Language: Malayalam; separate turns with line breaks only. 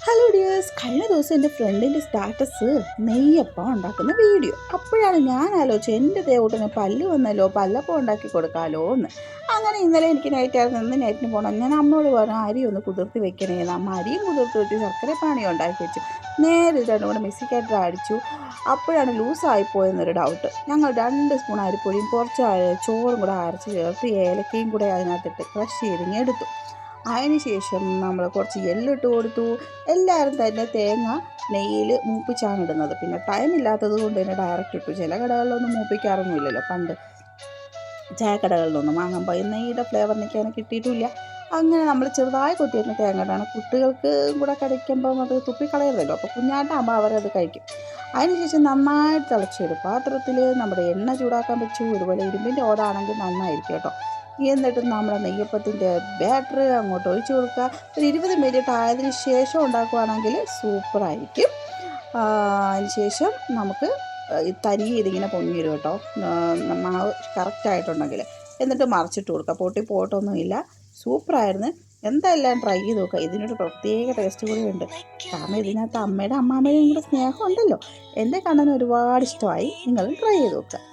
ഹലോ ഡിയേഴ്സ്, കഴിഞ്ഞ ദിവസം എൻ്റെ ഫ്രണ്ടിൻ്റെ സ്റ്റാറ്റസ് നെയ്യപ്പം ഉണ്ടാക്കുന്ന വീഡിയോ. അപ്പോഴാണ് ഞാൻ ആലോചിച്ചത് എൻ്റെ ദേവൂട്ടിന് പല്ല് വന്നല്ലോ, പല്ലപ്പം ഉണ്ടാക്കി കൊടുക്കാമല്ലോ എന്ന്. അങ്ങനെ ഇന്നലെ എനിക്ക് നൈറ്റായിരുന്നു, ഇന്ന് നൈറ്റിന് പോകണം. ഞാൻ അമ്മയോട് പറഞ്ഞു അരി ഒന്ന് കുതിർത്തി വെക്കണേന്ന്. അമ്മ അരിയും കുതിർത്ത് വെച്ച് ശർക്കരപ്പാണി ഉണ്ടാക്കി വെച്ചു. നേരെ രണ്ടും കൂടെ മിക്സിക്കകത്ത് അടിച്ചു. അപ്പോഴാണ് ലൂസായിപ്പോയെന്നൊരു ഡൗട്ട്. ഞങ്ങൾ 2 സ്പൂൺ അരിപ്പൊടിയും കുറച്ച് ചോറും കൂടെ അരച്ച് ചേർത്ത് ഏലക്കയും കൂടെ അതിനകത്തിട്ട് ക്രഷ് ചെയ്തിങ്ങെടുത്തു. അതിന് ശേഷം നമ്മൾ കുറച്ച് എള്ളിട്ട് കൊടുത്തു. എല്ലാവരും തന്നെ തേങ്ങ നെയ്യിൽ മൂപ്പിച്ചാണ് ഇടുന്നത്. പിന്നെ ടൈം ഇല്ലാത്തത് കൊണ്ട് തന്നെ ഡയറക്റ്റ് ഇട്ടു. ചില കടകളിലൊന്നും മൂപ്പിക്കാറൊന്നുമില്ലല്ലോ, പണ്ട് ചായക്കടകളിലൊന്നും വാങ്ങുമ്പോൾ നെയ്യുടെ ഫ്ലേവർ എനിക്ക് കിട്ടിയിട്ടില്ല. അങ്ങനെ നമ്മൾ ചെറുതായി കൊത്തിയിരുന്ന തേങ്ങയാണ്. കുട്ടികൾക്ക് കൂടെ കഴിക്കുമ്പം അത് തുപ്പിക്കളയരുതല്ലോ, അപ്പോൾ കുഞ്ഞാട്ടാകുമ്പോൾ അവരത് കഴിക്കും. അതിനുശേഷം നന്നായിട്ട് തിളച്ചൊരു പാത്രത്തിൽ നമ്മുടെ എണ്ണ ചൂടാക്കാൻ വെച്ചു. ഇതുപോലെ ഇരുമ്പിൻ്റെ ഓടാണെങ്കിൽ നന്നായിരിക്കും കേട്ടോ. എന്നിട്ട് നമ്മുടെ നെയ്യപ്പത്തിൻ്റെ ബാറ്റർ അങ്ങോട്ട് ഒഴിച്ച് കൊടുക്കുക. ഒരു 20 മിനിറ്റ് ആയതിനു ശേഷം ഉണ്ടാക്കുകയാണെങ്കിൽ സൂപ്പറായിരിക്കും. അതിന് ശേഷം നമുക്ക് തനിയെ ഇതിങ്ങനെ പൊങ്ങി വരും കേട്ടോ, മാവ് കറക്റ്റായിട്ടുണ്ടെങ്കിൽ. എന്നിട്ട് മറിച്ചിട്ട് കൊടുക്കുക. പൊട്ടി പോയിട്ടൊന്നുമില്ല, സൂപ്പറായിരുന്നു. എന്തായാലും ട്രൈ ചെയ്ത് നോക്കുക. ഇതിനൊരു പ്രത്യേക ടേസ്റ്റ് കൂടി ഉണ്ട്. കാരണം ഇതിനകത്ത് അമ്മയുടെയും കൂടെ സ്നേഹം ഉണ്ടല്ലോ. എൻ്റെ കണ്ണന് ഒരുപാട് ഇഷ്ടമായി. നിങ്ങളും ട്രൈ ചെയ്ത് നോക്കുക.